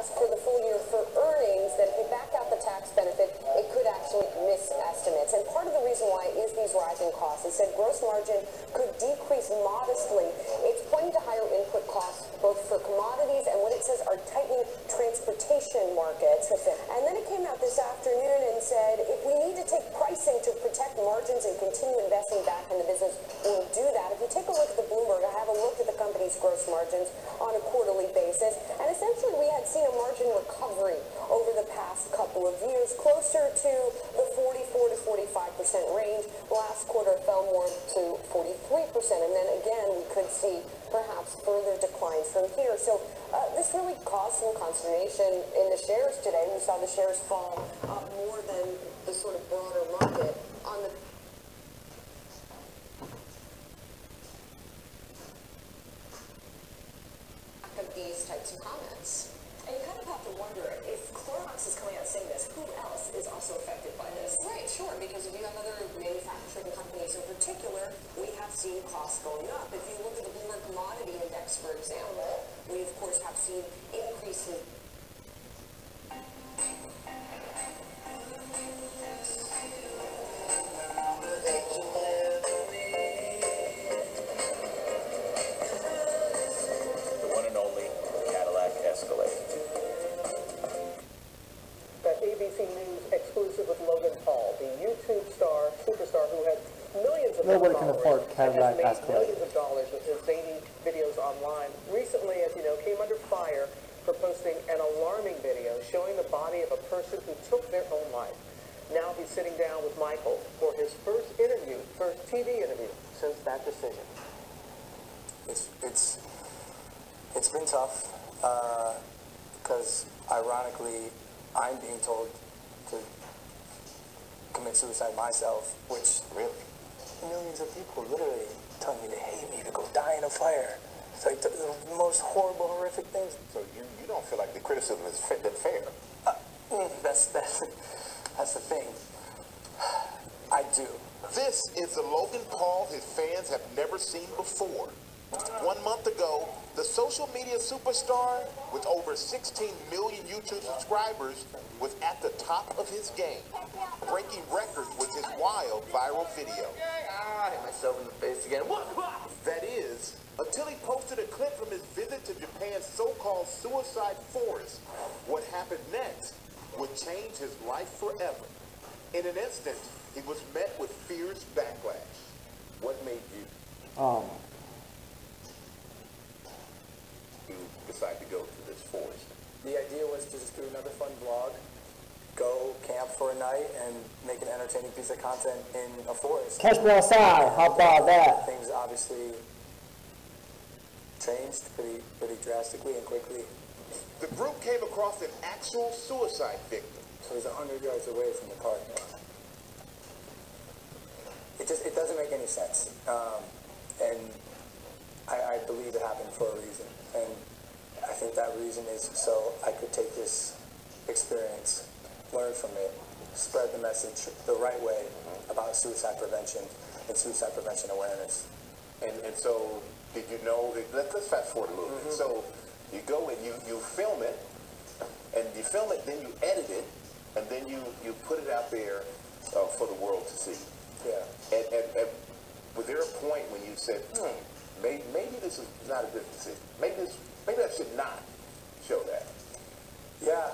forecast for the full year for earnings that if you back out the tax benefit, it could actually miss estimates. And part of the reason why is these rising costs. It said gross margin could decrease modestly. It's pointing to higher input costs both for commodities and what it says are tightening transportation markets. And then it came out this afternoon and said if we need to take pricing to protect margins and continue investing back in the business, we'll do that. If you take a look at the Bloomberg, I have a look at the company's gross margins on a quarterly basis, and essentially we had seen a margin recovery over the past couple of years, closer to the 44 to 45% range. Last quarter fell more to 43%, and then again we could see perhaps further declines from here. So this really caused some consternation in the shares today. We saw the shares fall more than the sort of broader market on the of these types of comments. And you kind of have to wonder, if Clorox is coming out saying this, who else is also affected by this? Right, sure, because if you have other manufacturing companies in particular, we have seen costs going up. If you look at the Bloomberg Commodity Index, for example, we of course have seen increases. Nobody can afford Cadillac Escalade. Millions of dollars with his zany videos online. Recently, as you know, came under fire for posting an alarming video showing the body of a person who took their own life. Now he's sitting down with Michael for his first TV interview since that decision. It's been tough because ironically I'm being told to commit suicide myself, which really. Millions of people literally telling me they hate me to go die in a fire. It's like the most horrible, horrific things. So you don't feel like the criticism has been fair? That's the thing. I do. This is the Logan Paul his fans have never seen before. 1 month ago, the social media superstar with over 16 million YouTube subscribers was at the top of his game, breaking records with his wild viral video. I hit myself in the face again. That is, until he posted a clip from his visit to Japan's so-called suicide forest. What happened next would change his life forever. In an instant, he was met with fierce backlash. What made you decide to go to this forest? The idea was to just do another fun vlog, go camp for a night, and make an entertaining piece of content in a forest. Catch me outside. How about that? Things obviously changed pretty drastically and quickly. The group came across an actual suicide victim. So he's 100 yards away from the park. It doesn't make any sense. And I believe it happened for a reason. And I think that reason is so I could take this experience, learn from it, spread the message the right way about suicide prevention and suicide prevention awareness. And so, did you know, let's fast forward a little bit. So, you go and you film it, then you edit it, and then you put it out there for the world to see. Yeah. And was there a point when you said, maybe this is not a good decision. Maybe I should not show that. Yeah.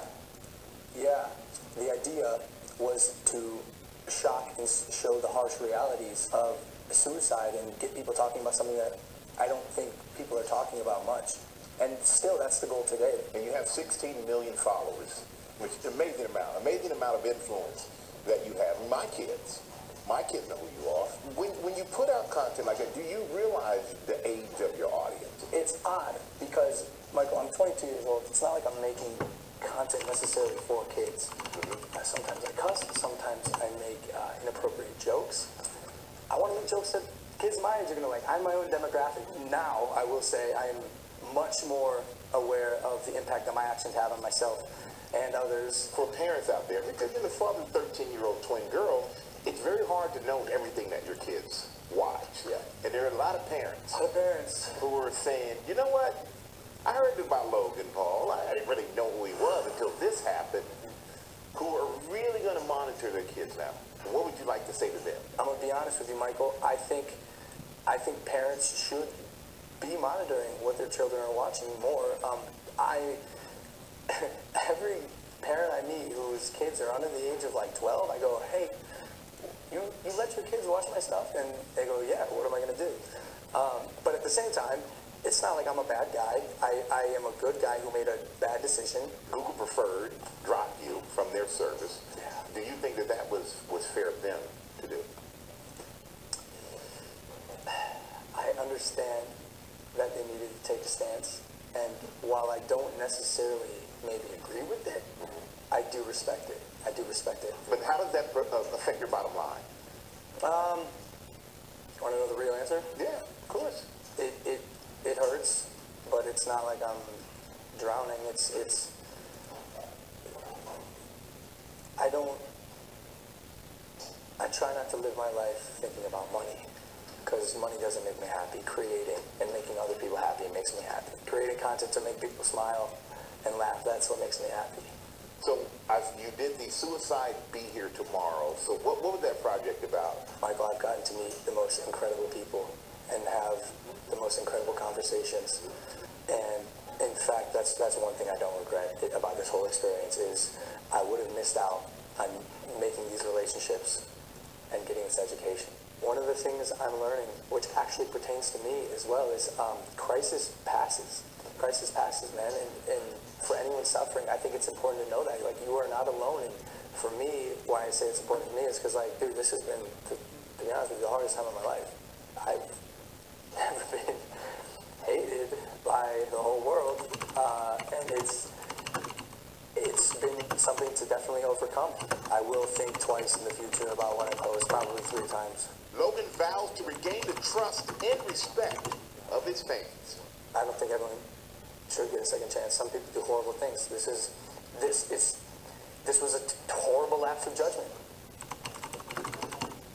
The idea was to shock and show the harsh realities of suicide and get people talking about something that I don't think people are talking about much. And still, that's the goal today. And you have 16 million followers, which is an amazing amount of influence that you have. My kids know who you are. When you put out content like that, do you realize the age of your audience? It's odd because, Michael, I'm 22 years old. It's not like I'm making content necessarily for kids. Sometimes I cuss, sometimes I make inappropriate jokes. I want to make jokes that kids my age are going to like. I'm my own demographic. Now, I will say I am much more aware of the impact that my actions have on myself and others. For parents out there, because you're the father of a 13-year-old twin girl, it's very hard to know everything that your kids watch. Yeah. And there are a lot of parents. Who are saying, you know what? I heard about Logan Paul. I didn't really know who he was. happened who are really going to monitor their kids now? What would you like to say to them? I'm going to be honest with you, Michael. I think parents should be monitoring what their children are watching more. Every parent I meet whose kids are under the age of like 12, I go, hey, you let your kids watch my stuff? And they go, yeah, what am I going to do? But at the same time, it's not like I'm a bad guy. I am a good guy who made a bad decision. Google Preferred dropped you from their service. Yeah. Do you think that that was fair of them to do? I understand that they needed to take a stance. And while I don't necessarily maybe agree with it, I do respect it. I do respect it. But how does that affect your bottom line? Want to know the real answer? Yeah, of course. It hurts, but it's not like I'm drowning. I try not to live my life thinking about money, because money doesn't make me happy. Creating and making other people happy makes me happy. Creating content to make people smile and laugh, that's what makes me happy. So you did the Suicide Be Here Tomorrow. So what was that project about? Michael, I've gotten to meet the most incredible people and have the most incredible conversations. And in fact, that's one thing I don't regret about this whole experience is I would have missed out on making these relationships and getting this education. One of the things I'm learning, which actually pertains to me as well, is crisis passes. Crisis passes, man. And for anyone suffering, I think it's important to know that. Like, you are not alone. And for me, why I say it's important to me is because, like, dude, this has been, to be honest with you, the hardest time of my life. I've never been hated by the whole world. And it's been something to definitely overcome. I will think twice in the future about what I post, probably 3 times. Logan vows to regain the trust and respect of his fans. I don't think everyone should get a second chance. Some people do horrible things. This was a horrible lapse of judgment.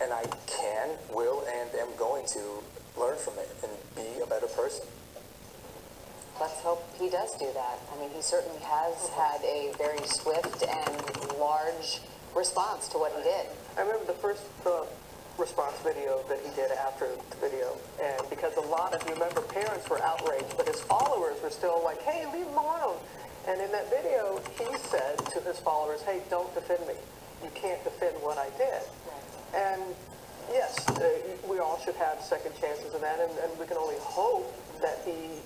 And I can, will, and am going to learn from it and be a better person. Let's hope he does do that. I mean, he certainly has had a very swift and large response to what he did. I remember the first response video that he did after the video, and because a lot of, you remember, parents were outraged, but his followers were still like, hey, leave him alone. And in that video, he said to his followers, hey, don't defend me. You can't defend what I did. And yes, we all should have second chances in that, and we can only hope that he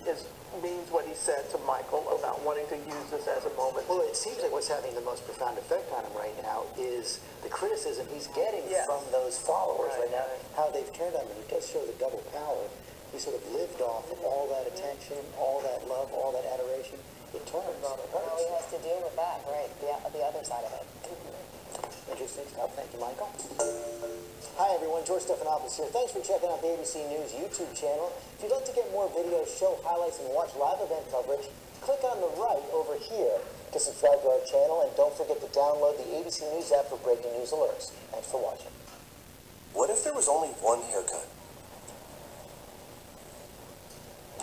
means what he said to Michael about wanting to use this as a moment. Well, it seems like what's having the most profound effect on him right now is the criticism he's getting from those followers right now, how they've turned on him. It does show the double power. He sort of lived off of all that attention, all that love, all that adoration. It turns. It hurts. Well, he has to deal with that, right? The other side of it. Interesting stuff. Thank you, Michael. Hi, everyone. George Stephanopoulos here. Thanks for checking out the ABC News YouTube channel. If you'd like to get more videos, show highlights, and watch live event coverage, click on the right over here to subscribe to our channel, and don't forget to download the ABC News app for breaking news alerts. Thanks for watching. What if there was only one haircut?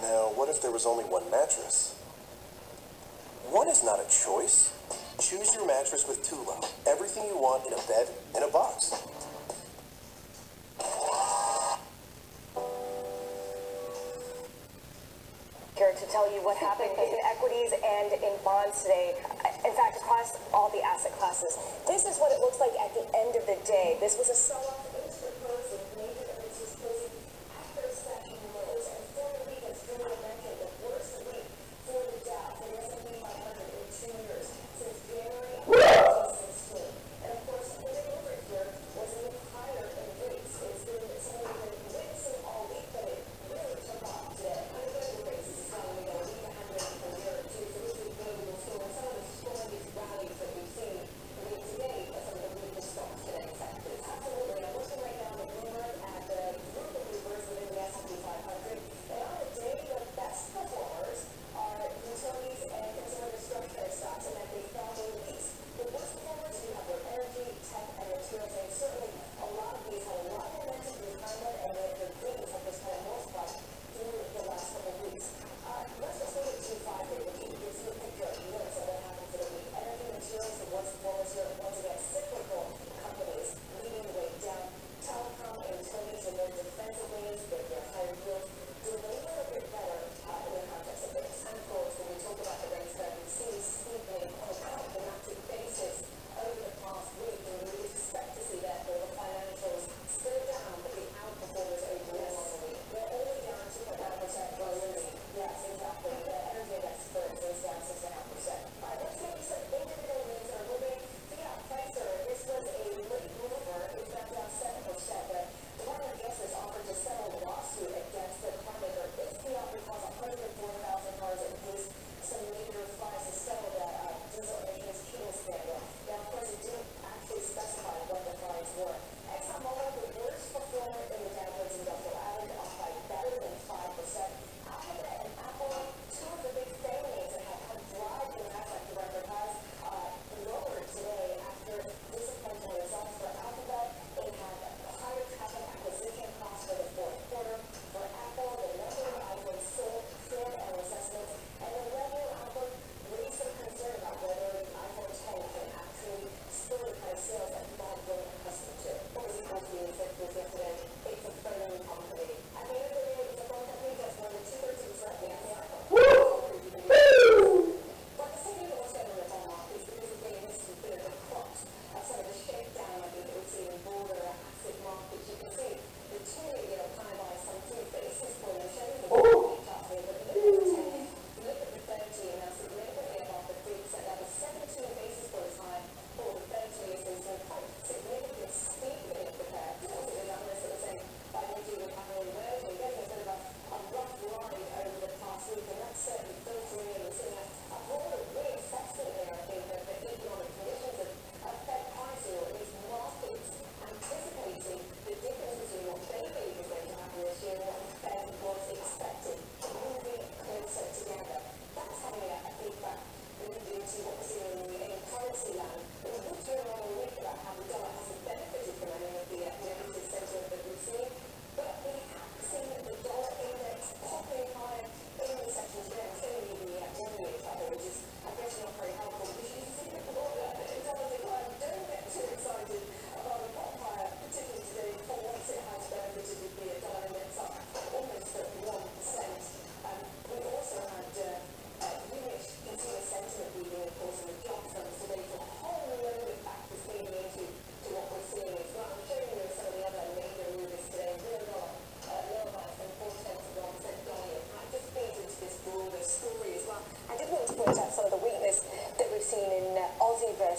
Now, what if there was only one mattress? One is not a choice. Choose your mattress with Tula. Everything you want in a bed, in a box. Here to tell you what happened in equities and in bonds today. In fact, across all the asset classes. This is what it looks like at the end of the day. This was a sell-off.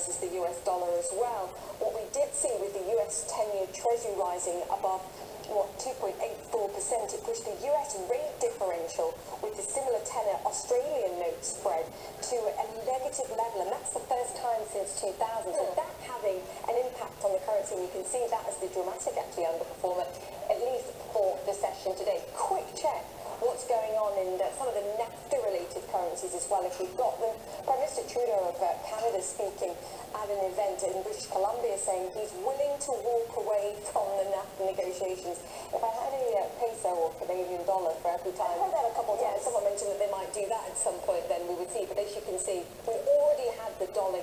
versus the US dollar as well. What we did see with the US 10-year Treasury rising above 2.84%, it pushed the US rate differential with the similar tenor Australian note spread to a negative level, and that's the first time since 2000. So that having an impact on the currency, and you can see that as the dramatic actually underperformer, at least for the session today. Quick check what's going on in some of the NAFTA-related currencies as well, if we've got them. Prime Minister Trudeau of Canada speaking at an event in British Columbia saying he's willing to walk away from the NAFTA negotiations. If I had a peso or Canadian dollar for every time... I've heard that a couple of times. Someone mentioned that they might do that at some point, then we would see. But as you can see, we already had the dollar